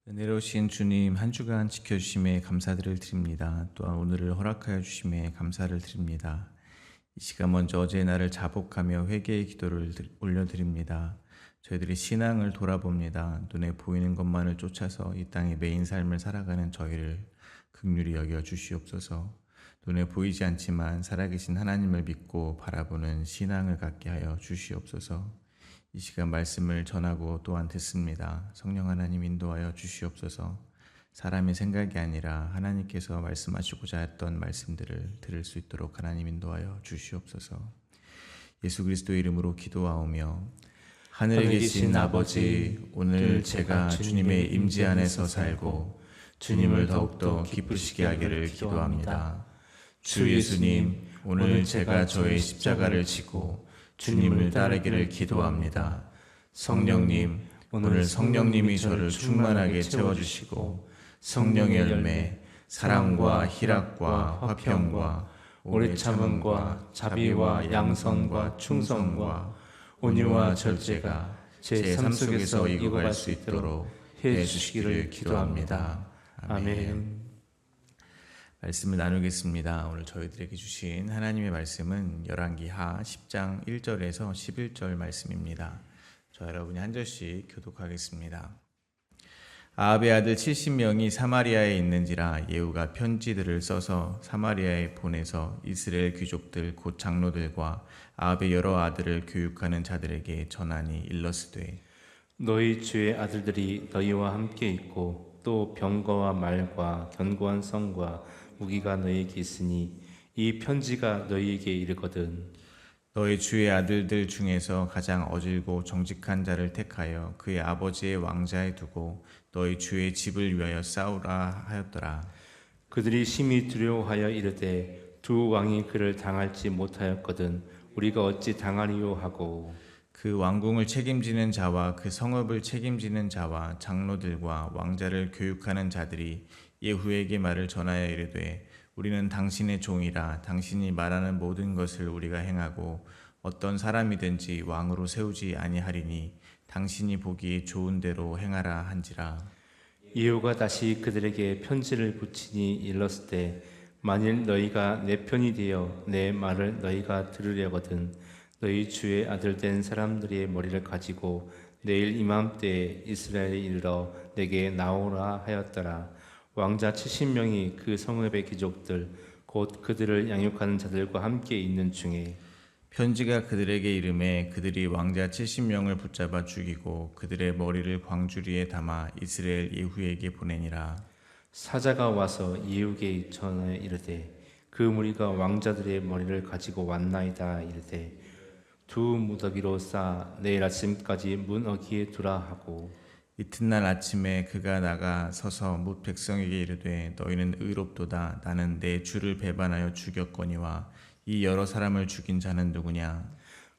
은혜로우신 주님, 한 주간 지켜주심에 감사들을 드립니다. 또한 오늘을 허락하여 주심에 감사를 드립니다. 이 시간 먼저 어제의 날을 자복하며 회개의 기도를 올려드립니다. 저희들이 신앙을 돌아봅니다. 눈에 보이는 것만을 쫓아서 이 땅의 매인 삶을 살아가는 저희를 긍휼히 여겨 주시옵소서. 눈에 보이지 않지만 살아계신 하나님을 믿고 바라보는 신앙을 갖게 하여 주시옵소서. 이 시간 말씀을 전하고 또한 듣습니다. 성령 하나님 인도하여 주시옵소서. 사람의 생각이 아니라 하나님께서 말씀하시고자 했던 말씀들을 들을 수 있도록 하나님 인도하여 주시옵소서. 예수 그리스도의 이름으로 기도하오며 하늘에 계신 아버지, 오늘 제가 주님의 임재 안에서 살고 주님을 더욱더 기쁘시게 하기를 기도합니다. 주 예수님, 오늘 제가 저의 십자가를 지고 주님을 따르기를 기도합니다. 성령님, 오늘 성령님이 저를 충만하게 채워주시고 성령의 열매, 사랑과 희락과 화평과 오래 참음과 자비와 양선과 충성과 온유와 절제가 제 삶 속에서 익어갈 수 있도록 해주시기를 기도합니다. 아멘. 말씀을 나누겠습니다. 오늘 저희들에게 주신 하나님의 말씀은 열왕기하 10장 1절에서 11절 말씀입니다. 저 여러분이 한 절씩 교독하겠습니다. 아합의 아들 70명이 사마리아에 있는지라 예후가 편지들을 써서 사마리아에 보내서 이스라엘 귀족들 곧 장로들과 아합의 여러 아들을 교육하는 자들에게 전하니 일러스되 너희 주의 아들들이 너희와 함께 있고 또 병거와 말과 견고한 성과 무기가 너희에게 있으니 이 편지가 너희에게 이르거든. 너희 주의 아들들 중에서 가장 어질고 정직한 자를 택하여 그의 아버지의 왕자에 두고 너희 주의 집을 위하여 싸우라 하였더라. 그들이 심히 두려워하여 이르되 두 왕이 그를 당할지 못하였거든 우리가 어찌 당하리요 하고 그 왕궁을 책임지는 자와 그 성읍을 책임지는 자와 장로들과 왕자를 교육하는 자들이 예후에게 말을 전하여 이르되 우리는 당신의 종이라 당신이 말하는 모든 것을 우리가 행하고 어떤 사람이든지 왕으로 세우지 아니하리니 당신이 보기에 좋은 대로 행하라 한지라. 예후가 다시 그들에게 편지를 붙이니 일렀을 만일 너희가 내 편이 되어 내 말을 너희가 들으려거든 너희 주의 아들 된 사람들의 머리를 가지고 내일 이맘때에 이스라엘에 이르러 내게 나오라 하였더라. 왕자 70명이 그 성읍의 귀족들 곧 그들을 양육하는 자들과 함께 있는 중에 편지가 그들에게 이름에 그들이 왕자 70명을 붙잡아 죽이고 그들의 머리를 광주리에 담아 이스라엘 예후에게 보내니라. 사자가 와서 예후에게 전하여 이르되 그 무리가 왕자들의 머리를 가지고 왔나이다 이르되 두 무더기로 싸 내일 아침까지 문 어귀에 두라 하고 이튿날 아침에 그가 나가 서서 뭇 백성에게 이르되 너희는 의롭도다. 나는 내 주를 배반하여 죽였거니와 이 여러 사람을 죽인 자는 누구냐.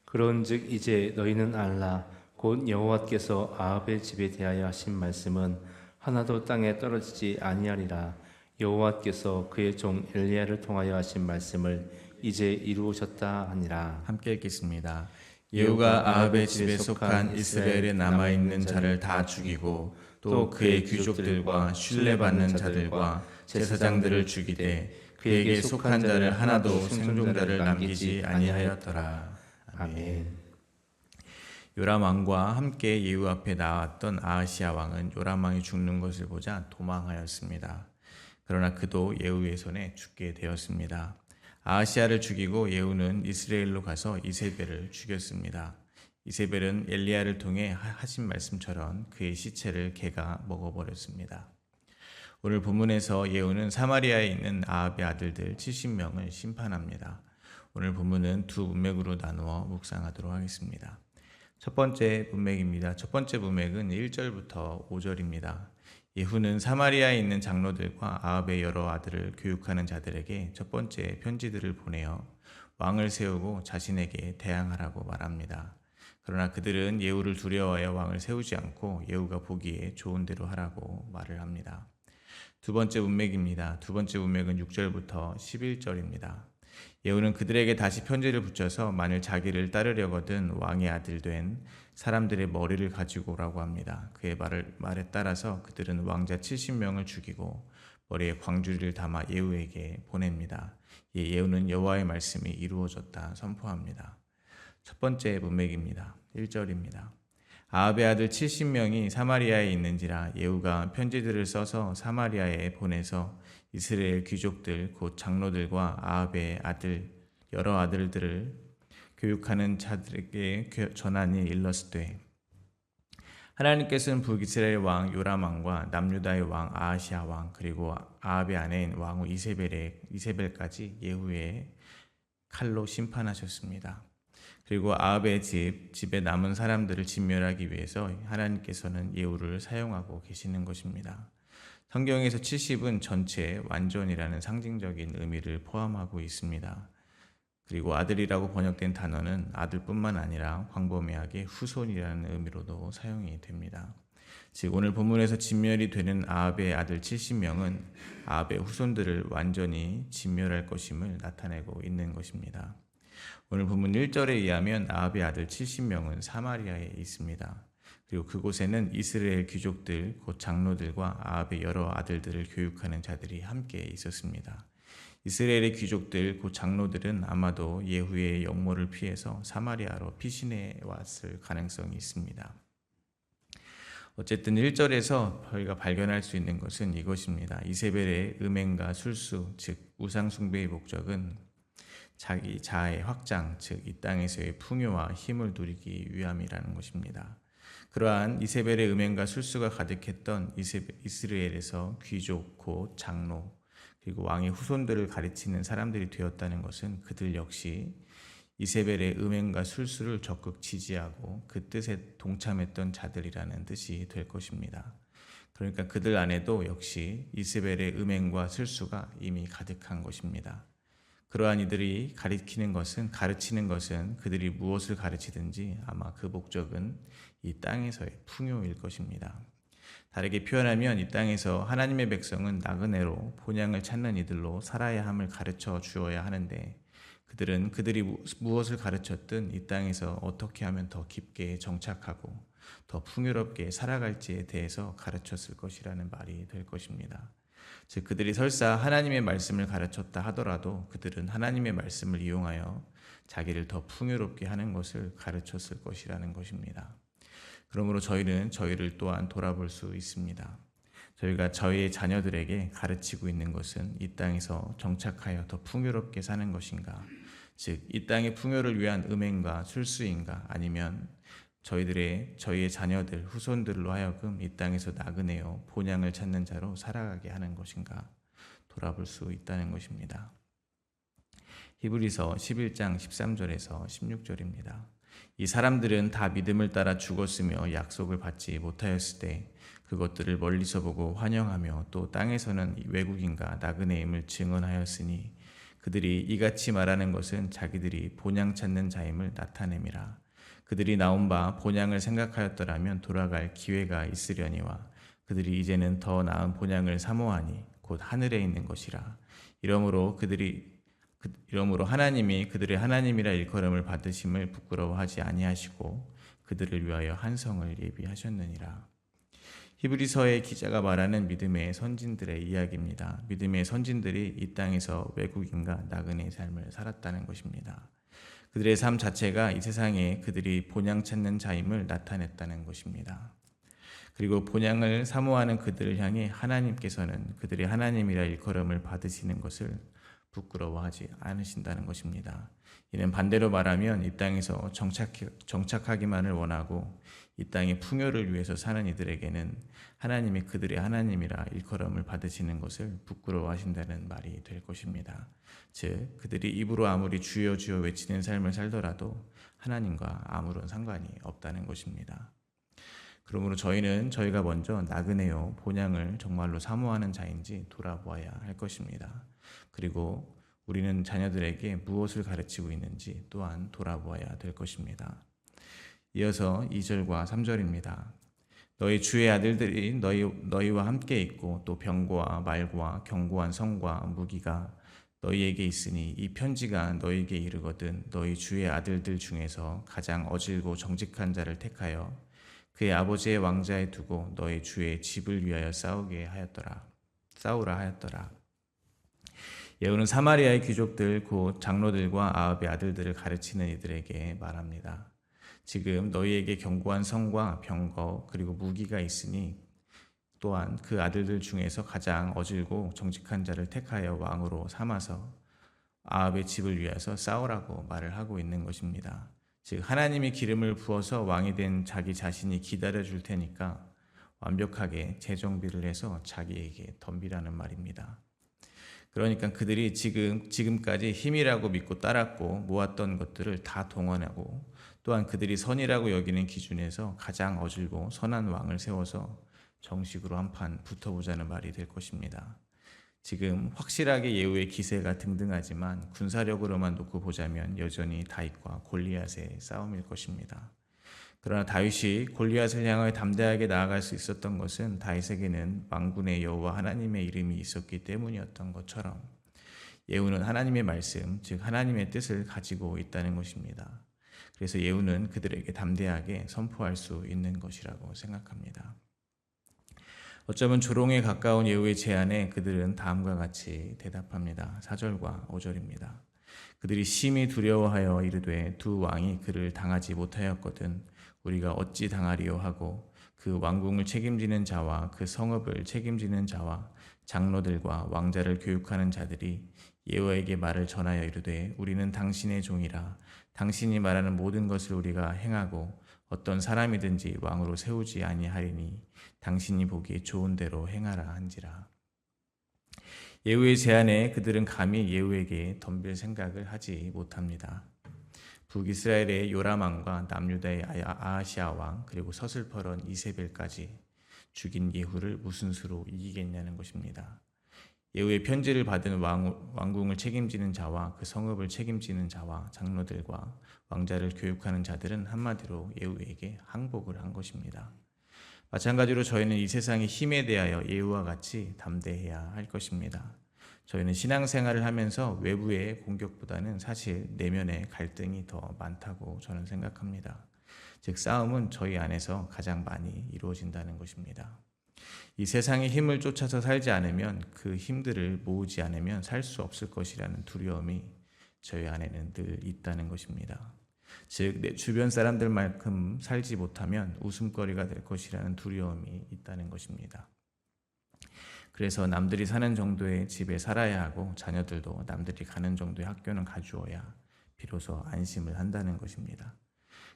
그런즉 이제 너희는 알라 곧 여호와께서 아합의 집에 대하여 하신 말씀은 하나도 땅에 떨어지지 아니하리라. 여호와께서 그의 종 엘리야를 통하여 하신 말씀을 이제 이루셨다 하니라. 함께 읽겠습니다. 예후가 아합의 집에 속한 이스라엘에 남아있는 자를 다 죽이고 또 그의 귀족들과 신뢰받는 자들과 제사장들을 죽이되 그에게 속한 자를 하나도 생존자를 남기지 아니하였더라. 아멘. 요람 왕과 함께 예후 앞에 나왔던 아하시아 왕은 요람 왕이 죽는 것을 보자 도망하였습니다. 그러나 그도 예후의 손에 죽게 되었습니다. 아하시아를 죽이고 예후는 이스라엘로 가서 이세벨을 죽였습니다. 이세벨은 엘리야를 통해 하신 말씀처럼 그의 시체를 개가 먹어버렸습니다. 오늘 본문에서 예후는 사마리아에 있는 아합의 아들들 70명을 심판합니다. 오늘 본문은 두 문맥으로 나누어 묵상하도록 하겠습니다. 첫 번째 문맥입니다. 첫 번째 문맥은 1절부터 5절입니다. 예후는 사마리아에 있는 장로들과 아합의 여러 아들을 교육하는 자들에게 첫 번째 편지들을 보내어 왕을 세우고 자신에게 대항하라고 말합니다. 그러나 그들은 예후를 두려워하여 왕을 세우지 않고 예후가 보기에 좋은 대로 하라고 말을 합니다. 두 번째 문맥입니다. 두 번째 문맥은 6절부터 11절입니다. 예후는 그들에게 다시 편지를 붙여서 만일 자기를 따르려거든 왕의 아들 된 사람들의 머리를 가지고 오라고 합니다. 그의 말에 따라서 그들은 왕자 70명을 죽이고 머리에 광주리를 담아 예후에게 보냅니다. 예후는 여호와의 말씀이 이루어졌다 선포합니다. 첫 번째 문맥입니다. 1절입니다. 아합의 아들 70명이 사마리아에 있는지라 예후가 편지들을 써서 사마리아에 보내서 이스라엘 귀족들 곧 장로들과 아합의 아들 여러 아들들을 교육하는 자들에게 전하니 일렀으되 하나님께서는 북이스라엘 왕 요람 왕과 남유다의 왕 아하시아 왕 그리고 아합의 아내인 왕후 이세벨까지 예후의 칼로 심판하셨습니다. 그리고 아합의 집에 남은 사람들을 진멸하기 위해서 하나님께서는 예후를 사용하고 계시는 것입니다. 성경에서 70은 전체 완전이라는 상징적인 의미를 포함하고 있습니다. 그리고 아들이라고 번역된 단어는 아들뿐만 아니라 광범위하게 후손이라는 의미로도 사용이 됩니다. 즉 오늘 본문에서 진멸이 되는 아합의 아들 70명은 아합의 후손들을 완전히 진멸할 것임을 나타내고 있는 것입니다. 오늘 본문 1절에 의하면 아합의 아들 70명은 사마리아에 있습니다. 그리고 그곳에는 이스라엘 귀족들 곧 장로들과 아합의 여러 아들들을 교육하는 자들이 함께 있었습니다. 이스라엘의 귀족들 곧 장로들은 아마도 예후의 역모를 피해서 사마리아로 피신해 왔을 가능성이 있습니다. 어쨌든 1절에서 저희가 발견할 수 있는 것은 이것입니다. 이세벨의 음행과 술수, 즉 우상 숭배의 목적은 자기 자아의 확장, 즉 이 땅에서의 풍요와 힘을 누리기 위함이라는 것입니다. 그러한 이세벨의 음행과 술수가 가득했던 이스라엘에서 귀족, 곧 장로, 그리고 왕의 후손들을 가르치는 사람들이 되었다는 것은 그들 역시 이세벨의 음행과 술수를 적극 지지하고 그 뜻에 동참했던 자들이라는 뜻이 될 것입니다. 그러니까 그들 안에도 역시 이세벨의 음행과 술수가 이미 가득한 것입니다. 그러한 이들이 가르치는 것은 그들이 무엇을 가르치든지 아마 그 목적은 이 땅에서의 풍요일 것입니다. 다르게 표현하면 이 땅에서 하나님의 백성은 나그네로 본향을 찾는 이들로 살아야 함을 가르쳐 주어야 하는데 그들이 무엇을 가르쳤든 이 땅에서 어떻게 하면 더 깊게 정착하고 더 풍요롭게 살아갈지에 대해서 가르쳤을 것이라는 말이 될 것입니다. 즉 그들이 설사 하나님의 말씀을 가르쳤다 하더라도 그들은 하나님의 말씀을 이용하여 자기를 더 풍요롭게 하는 것을 가르쳤을 것이라는 것입니다. 그러므로 저희는 저희를 또한 돌아볼 수 있습니다. 저희가 저희의 자녀들에게 가르치고 있는 것은 이 땅에서 정착하여 더 풍요롭게 사는 것인가? 즉, 이 땅의 풍요를 위한 음행과 술수인가? 아니면 저희의 자녀들, 후손들로 하여금 이 땅에서 나그네요 본향을 찾는 자로 살아가게 하는 것인가? 돌아볼 수 있다는 것입니다. 히브리서 11장 13절에서 16절입니다. 이 사람들은 다 믿음을 따라 죽었으며 약속을 받지 못하였을 때 그것들을 멀리서 보고 환영하며 또 땅에서는 외국인과 나그네임을 증언하였으니 그들이 이같이 말하는 것은 자기들이 본향 찾는 자임을 나타냄이라. 그들이 나온 바 본향을 생각하였더라면 돌아갈 기회가 있으려니와 그들이 이제는 더 나은 본향을 사모하니 곧 하늘에 있는 것이라. 이러므로 하나님이 그들의 하나님이라 일컬음을 받으심을 부끄러워하지 아니하시고 그들을 위하여 한 성을 예비하셨느니라. 히브리서의 기자가 말하는 믿음의 선진들의 이야기입니다. 믿음의 선진들이 이 땅에서 외국인과 나그네의 삶을 살았다는 것입니다. 그들의 삶 자체가 이 세상에 그들이 본향 찾는 자임을 나타냈다는 것입니다. 그리고 본향을 사모하는 그들을 향해 하나님께서는 그들의 하나님이라 일컬음을 받으시는 것을 부끄러워하지 않으신다는 것입니다. 이는 반대로 말하면 이 땅에서 정착하기만을 원하고 이 땅의 풍요를 위해서 사는 이들에게는 하나님이 그들의 하나님이라 일컬음을 받으시는 것을 부끄러워하신다는 말이 될 것입니다. 즉 그들이 입으로 아무리 주여 주여 외치는 삶을 살더라도 하나님과 아무런 상관이 없다는 것입니다. 그러므로 저희가 먼저 나그네요 본향을 정말로 사모하는 자인지 돌아보아야 할 것입니다. 그리고 우리는 자녀들에게 무엇을 가르치고 있는지 또한 돌아보아야 될 것입니다. 이어서 2절과 3절입니다. 너희 주의 아들들이 너희와 함께 있고 또 병거와 말과 견고한 성과 무기가 너희에게 있으니 이 편지가 너희에게 이르거든 너희 주의 아들들 중에서 가장 어질고 정직한 자를 택하여 그의 아버지의 왕자에 두고 너희 주의 집을 위하여 싸우라 하였더라. 예후는 사마리아의 귀족들 곧 장로들과 아합의 아들들을 가르치는 이들에게 말합니다. 지금 너희에게 견고한 성과 병거 그리고 무기가 있으니 또한 그 아들들 중에서 가장 어질고 정직한 자를 택하여 왕으로 삼아서 아합의 집을 위해서 싸우라고 말을 하고 있는 것입니다. 즉 하나님이 기름을 부어서 왕이 된 자기 자신이 기다려 줄 테니까 완벽하게 재정비를 해서 자기에게 덤비라는 말입니다. 그러니까 그들이 지금까지 힘이라고 믿고 따랐고 모았던 것들을 다 동원하고 또한 그들이 선이라고 여기는 기준에서 가장 어질고 선한 왕을 세워서 정식으로 한판 붙어보자는 말이 될 것입니다. 지금 확실하게 예후의 기세가 등등하지만 군사력으로만 놓고 보자면 여전히 다윗과 골리앗의 싸움일 것입니다. 그러나 다윗이 골리앗을 향하여 담대하게 나아갈 수 있었던 것은 다윗에게는 만군의 여호와 하나님의 이름이 있었기 때문이었던 것처럼 예후는 하나님의 말씀, 즉 하나님의 뜻을 가지고 있다는 것입니다. 그래서 예후는 그들에게 담대하게 선포할 수 있는 것이라고 생각합니다. 어쩌면 조롱에 가까운 예후의 제안에 그들은 다음과 같이 대답합니다. 4절과 5절입니다. 그들이 심히 두려워하여 이르되 두 왕이 그를 당하지 못하였거든 우리가 어찌 당하리요 하고 그 왕궁을 책임지는 자와 그 성읍을 책임지는 자와 장로들과 왕자를 교육하는 자들이 예후에게 말을 전하여 이르되 우리는 당신의 종이라 당신이 말하는 모든 것을 우리가 행하고 어떤 사람이든지 왕으로 세우지 아니하리니 당신이 보기에 좋은 대로 행하라 한지라. 예후의 제안에 그들은 감히 예후에게 덤빌 생각을 하지 못합니다. 북이스라엘의 요람 왕과 남유다의 아하시아 왕 그리고 서슬퍼런 이세벨까지 죽인 예후를 무슨 수로 이기겠냐는 것입니다. 예후의 편지를 받은 왕궁을 책임지는 자와 그 성읍을 책임지는 자와 장로들과 왕자를 교육하는 자들은 한마디로 예후에게 항복을 한 것입니다. 마찬가지로 저희는 이 세상의 힘에 대하여 예후와 같이 담대해야 할 것입니다. 저희는 신앙생활을 하면서 외부의 공격보다는 사실 내면의 갈등이 더 많다고 저는 생각합니다. 즉 싸움은 저희 안에서 가장 많이 이루어진다는 것입니다. 이 세상의 힘을 쫓아서 살지 않으면 그 힘들을 모으지 않으면 살 수 없을 것이라는 두려움이 저희 안에는 늘 있다는 것입니다. 즉 내 주변 사람들만큼 살지 못하면 웃음거리가 될 것이라는 두려움이 있다는 것입니다. 그래서 남들이 사는 정도의 집에 살아야 하고 자녀들도 남들이 가는 정도의 학교는 가주어야 비로소 안심을 한다는 것입니다.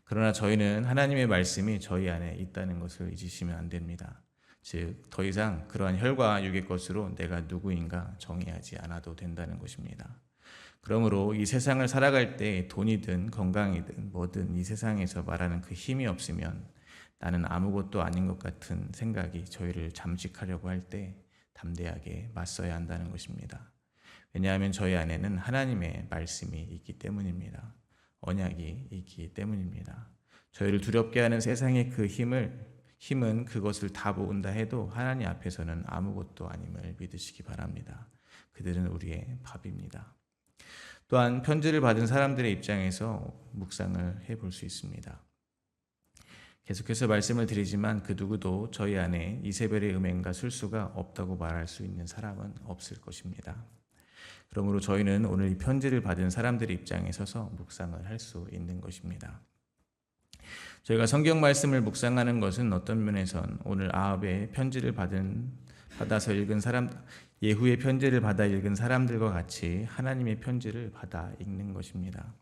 그러나 저희는 하나님의 말씀이 저희 안에 있다는 것을 잊으시면 안 됩니다. 즉 더 이상 그러한 혈과 육의 것으로 내가 누구인가 정의하지 않아도 된다는 것입니다. 그러므로 이 세상을 살아갈 때 돈이든 건강이든 뭐든 이 세상에서 말하는 그 힘이 없으면 나는 아무것도 아닌 것 같은 생각이 저희를 잠식하려고 할 때 담대하게 맞서야 한다는 것입니다. 왜냐하면 저희 안에는 하나님의 말씀이 있기 때문입니다. 언약이 있기 때문입니다. 저희를 두렵게 하는 세상의 그 힘은 그것을 다 모은다 해도 하나님 앞에서는 아무것도 아님을 믿으시기 바랍니다. 그들은 우리의 밥입니다. 또한 편지를 받은 사람들의 입장에서 묵상을 해볼 수 있습니다. 계속해서 말씀을 드리지만 그 누구도 저희 안에 이세벨의 음행과 술수가 없다고 말할 수 있는 사람은 없을 것입니다. 그러므로 저희는 오늘 이 편지를 받은 사람들의 입장에 서서 묵상을 할 수 있는 것입니다. 저희가 성경 말씀을 묵상하는 것은 어떤 면에선 오늘 아합의 편지를 받아서 읽은 사람, 예후의 편지를 받아 읽은 사람들과 같이 하나님의 편지를 받아 읽는 것입니다.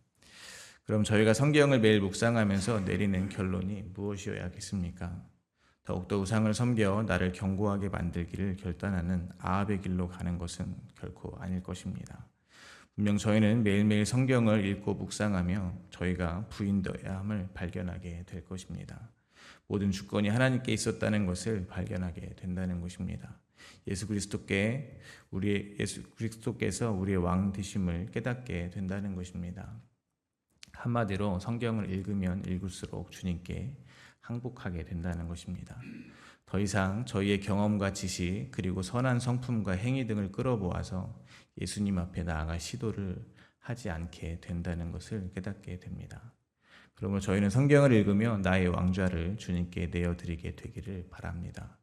그럼 저희가 성경을 매일 묵상하면서 내리는 결론이 무엇이어야겠습니까? 더욱더 우상을 섬겨 나를 견고하게 만들기를 결단하는 아합의 길로 가는 것은 결코 아닐 것입니다. 분명 저희는 매일매일 성경을 읽고 묵상하며 저희가 부인되어야 함을 발견하게 될 것입니다. 모든 주권이 하나님께 있었다는 것을 발견하게 된다는 것입니다. 예수 그리스도께서 우리의 왕 되심을 깨닫게 된다는 것입니다. 한마디로 성경을 읽으면 읽을수록 주님께 항복하게 된다는 것입니다. 더 이상 저희의 경험과 지식 그리고 선한 성품과 행위 등을 끌어모아서 예수님 앞에 나아갈 시도를 하지 않게 된다는 것을 깨닫게 됩니다. 그러므로 저희는 성경을 읽으며 나의 왕좌를 주님께 내어드리게 되기를 바랍니다.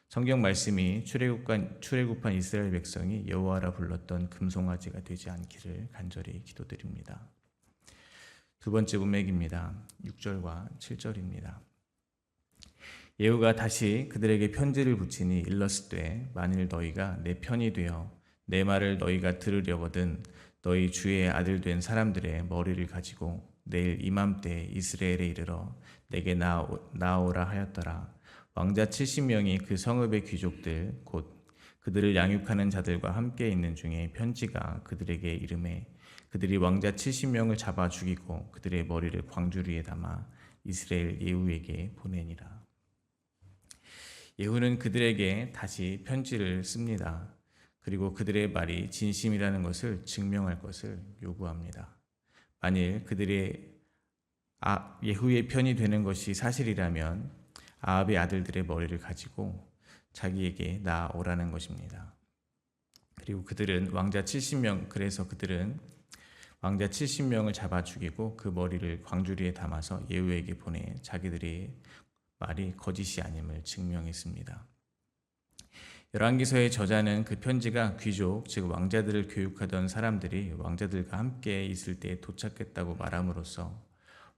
성경 말씀이 출애굽한 이스라엘 백성이 여호와라 불렀던 금송아지가 되지 않기를 간절히 기도드립니다. 두 번째 문맥입니다. 6절과 7절입니다. 예후가 다시 그들에게 편지를 붙이니 일렀으되 만일 너희가 내 편이 되어 내 말을 너희가 들으려거든 너희 주의 아들 된 사람들의 머리를 가지고 내일 이맘때 이스라엘에 이르러 내게 나오라 하였더라. 왕자 70명이 그 성읍의 귀족들 곧 그들을 양육하는 자들과 함께 있는 중에 편지가 그들에게 이르매 그들이 왕자 70명을 잡아 죽이고 그들의 머리를 광주리에 담아 이스라엘 예후에게 보내니라. 예후는 그들에게 다시 편지를 씁니다. 그리고 그들의 말이 진심이라는 것을 증명할 것을 요구합니다. 만일 그들의 예후의 편이 되는 것이 사실이라면 아합의 아들들의 머리를 가지고 자기에게 나아오라는 것입니다. 그리고 그들은 왕자 70명, 그래서 그들은 왕자 70명을 잡아 죽이고 그 머리를 광주리에 담아서 예후에게 보내 자기들의 말이 거짓이 아님을 증명했습니다. 열왕기서의 저자는 그 편지가 귀족, 즉 왕자들을 교육하던 사람들이 왕자들과 함께 있을 때 도착했다고 말함으로써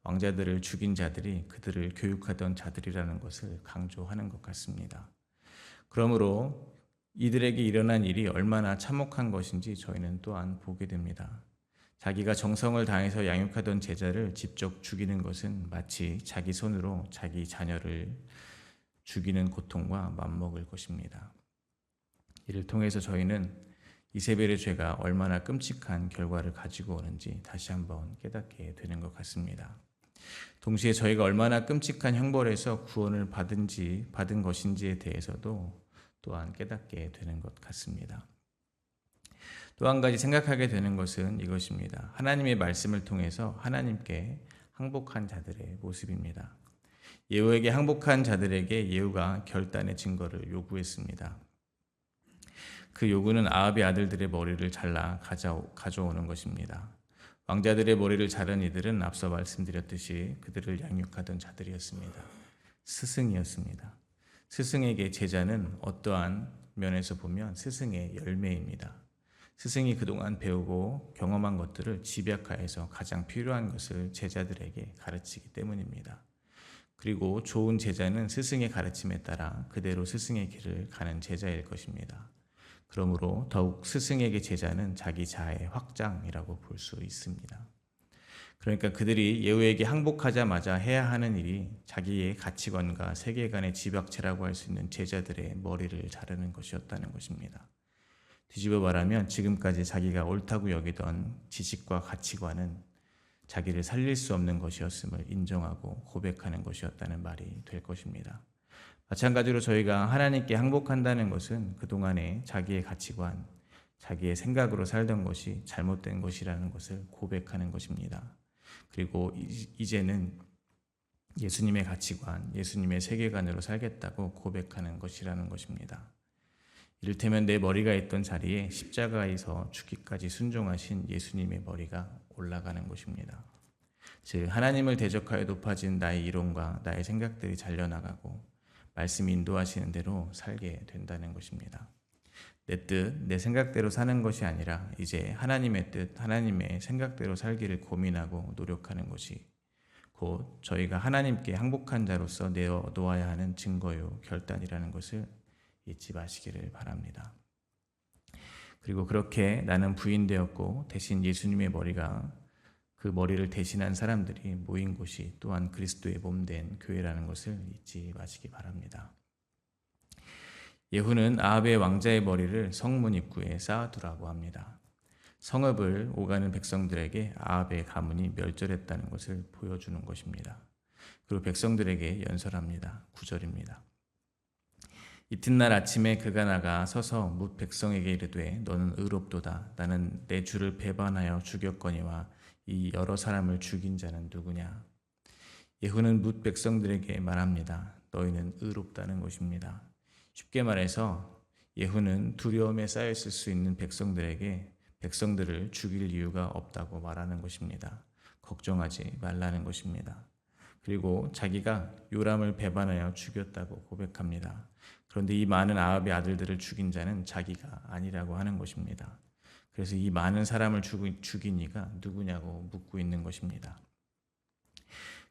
왕자들을 죽인 자들이 그들을 교육하던 자들이라는 것을 강조하는 것 같습니다. 그러므로 이들에게 일어난 일이 얼마나 참혹한 것인지 저희는 또한 보게 됩니다. 자기가 정성을 다해서 양육하던 제자를 직접 죽이는 것은 마치 자기 손으로 자기 자녀를 죽이는 고통과 맞먹을 것입니다. 이를 통해서 저희는 이세벨의 죄가 얼마나 끔찍한 결과를 가지고 오는지 다시 한번 깨닫게 되는 것 같습니다. 동시에 저희가 얼마나 끔찍한 형벌에서 구원을 받은 것인지에 대해서도 또한 깨닫게 되는 것 같습니다. 또 한 가지 생각하게 되는 것은 이것입니다. 하나님의 말씀을 통해서 하나님께 항복한 자들의 모습입니다. 예후에게 항복한 자들에게 예후가 결단의 증거를 요구했습니다. 그 요구는 아합의 아들들의 머리를 잘라 가져오는 것입니다. 왕자들의 머리를 자른 이들은 앞서 말씀드렸듯이 그들을 양육하던 자들이었습니다. 스승이었습니다. 스승에게 제자는 어떠한 면에서 보면 스승의 열매입니다. 스승이 그동안 배우고 경험한 것들을 집약하여서 가장 필요한 것을 제자들에게 가르치기 때문입니다. 그리고 좋은 제자는 스승의 가르침에 따라 그대로 스승의 길을 가는 제자일 것입니다. 그러므로 더욱 스승에게 제자는 자기 자아의 확장이라고 볼 수 있습니다. 그러니까 그들이 예후에게 항복하자마자 해야 하는 일이 자기의 가치관과 세계관의 집약체라고 할 수 있는 제자들의 머리를 자르는 것이었다는 것입니다. 뒤집어 말하면 지금까지 자기가 옳다고 여기던 지식과 가치관은 자기를 살릴 수 없는 것이었음을 인정하고 고백하는 것이었다는 말이 될 것입니다. 마찬가지로 저희가 하나님께 항복한다는 것은 그동안에 자기의 가치관, 자기의 생각으로 살던 것이 잘못된 것이라는 것을 고백하는 것입니다. 그리고 이제는 예수님의 가치관, 예수님의 세계관으로 살겠다고 고백하는 것이라는 것입니다. 이를테면 내 머리가 있던 자리에 십자가에서 죽기까지 순종하신 예수님의 머리가 올라가는 것입니다. 즉 하나님을 대적하여 높아진 나의 이론과 나의 생각들이 잘려나가고 말씀이 인도하시는 대로 살게 된다는 것입니다. 내 뜻, 내 생각대로 사는 것이 아니라 이제 하나님의 뜻, 하나님의 생각대로 살기를 고민하고 노력하는 것이 곧 저희가 하나님께 항복한 자로서 내어놓아야 하는 증거요 결단이라는 것을 잊지 마시기를 바랍니다. 그리고 그렇게 나는 부인되었고 대신 예수님의 머리가 그 머리를 대신한 사람들이 모인 곳이 또한 그리스도의 몸된 교회라는 것을 잊지 마시기 바랍니다. 예후는 아합의 왕자의 머리를 성문 입구에 쌓아두라고 합니다. 성읍을 오가는 백성들에게 아합의 가문이 멸절했다는 것을 보여주는 것입니다. 그리고 백성들에게 연설합니다. 9절입니다. 이튿날 아침에 그가 나가 서서 뭇 백성에게 이르되 너는 의롭도다. 나는 내 주를 배반하여 죽였거니와 이 여러 사람을 죽인 자는 누구냐? 예후는 뭇 백성들에게 말합니다. 너희는 의롭다는 것입니다. 쉽게 말해서 예후는 두려움에 쌓여 있을 수 있는 백성들을 죽일 이유가 없다고 말하는 것입니다. 걱정하지 말라는 것입니다. 그리고 자기가 요람을 배반하여 죽였다고 고백합니다. 그런데 이 많은 아합의 아들들을 죽인 자는 자기가 아니라고 하는 것입니다. 그래서 이 많은 사람을 죽인 이가 누구냐고 묻고 있는 것입니다.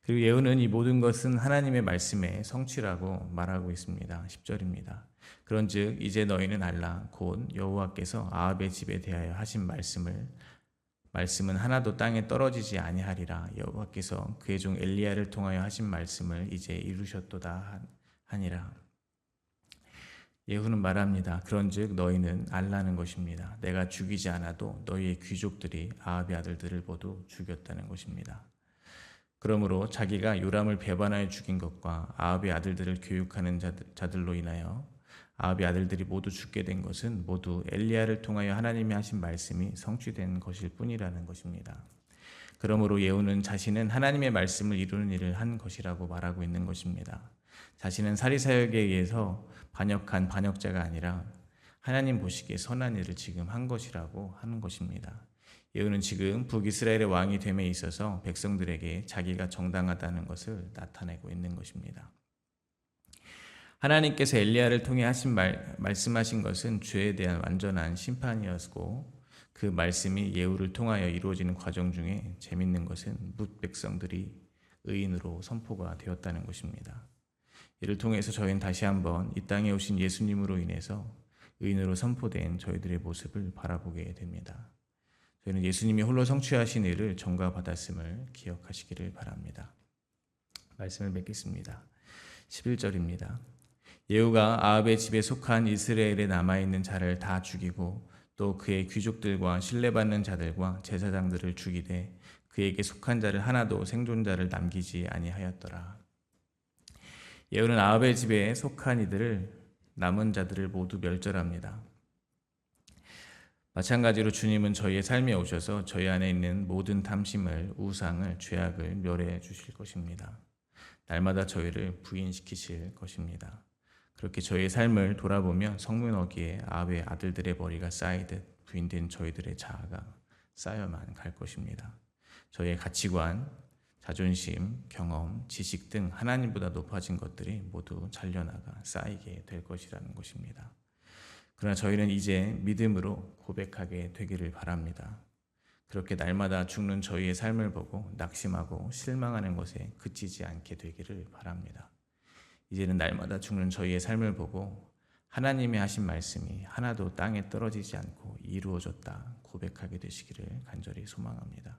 그리고 예후는 이 모든 것은 하나님의 말씀의 성취라고 말하고 있습니다. 10절입니다. 그런즉 이제 너희는 알라 곧 여호와께서 아합의 집에 대하여 하신 말씀은 하나도 땅에 떨어지지 아니하리라. 여호와께서 그의 종 엘리야를 통하여 하신 말씀을 이제 이루셨도다 하니라. 예후는 말합니다. 그런즉 너희는 알라는 것입니다. 내가 죽이지 않아도 너희의 귀족들이 아합의 아들들을 모두 죽였다는 것입니다. 그러므로 자기가 요람을 배반하여 죽인 것과 아합의 아들들을 교육하는 자들로 인하여 아합의 아들들이 모두 죽게 된 것은 모두 엘리야를 통하여 하나님이 하신 말씀이 성취된 것일 뿐이라는 것입니다. 그러므로 예후는 자신은 하나님의 말씀을 이루는 일을 한 것이라고 말하고 있는 것입니다. 자신은 사리사역에 의해서 반역한 반역자가 아니라 하나님 보시기에 선한 일을 지금 한 것이라고 하는 것입니다. 예후는 지금 북이스라엘의 왕이 됨에 있어서 백성들에게 자기가 정당하다는 것을 나타내고 있는 것입니다. 하나님께서 엘리야를 통해 말씀하신 것은 죄에 대한 완전한 심판이었고 그 말씀이 예후를 통하여 이루어지는 과정 중에 재밌는 것은 뭇 백성들이 의인으로 선포가 되었다는 것입니다. 이를 통해서 저희는 다시 한번 이 땅에 오신 예수님으로 인해서 의인으로 선포된 저희들의 모습을 바라보게 됩니다. 저희는 예수님이 홀로 성취하신 일을 전가받았음을 기억하시기를 바랍니다. 말씀을 맺겠습니다. 11절입니다. 예후가 아합의 집에 속한 이스라엘에 남아있는 자를 다 죽이고 또 그의 귀족들과 신뢰받는 자들과 제사장들을 죽이되 그에게 속한 자를 하나도 생존자를 남기지 아니하였더라. 예후는 아합의 집에 속한 이들을 남은 자들을 모두 멸절합니다. 마찬가지로 주님은 저희의 삶에 오셔서 저희 안에 있는 모든 탐심을, 우상을, 죄악을 멸해 주실 것입니다. 날마다 저희를 부인시키실 것입니다. 그렇게 저희의 삶을 돌아보면 성문어기에 아합의 아들들의 머리가 쌓이듯 부인된 저희들의 자아가 쌓여만 갈 것입니다. 저희의 가치관, 자존심, 경험, 지식 등 하나님보다 높아진 것들이 모두 잘려나가 쌓이게 될 것이라는 것입니다. 그러나 저희는 이제 믿음으로 고백하게 되기를 바랍니다. 그렇게 날마다 죽는 저희의 삶을 보고 낙심하고 실망하는 것에 그치지 않게 되기를 바랍니다. 이제는 날마다 죽는 저희의 삶을 보고 하나님이 하신 말씀이 하나도 땅에 떨어지지 않고 이루어졌다 고백하게 되시기를 간절히 소망합니다.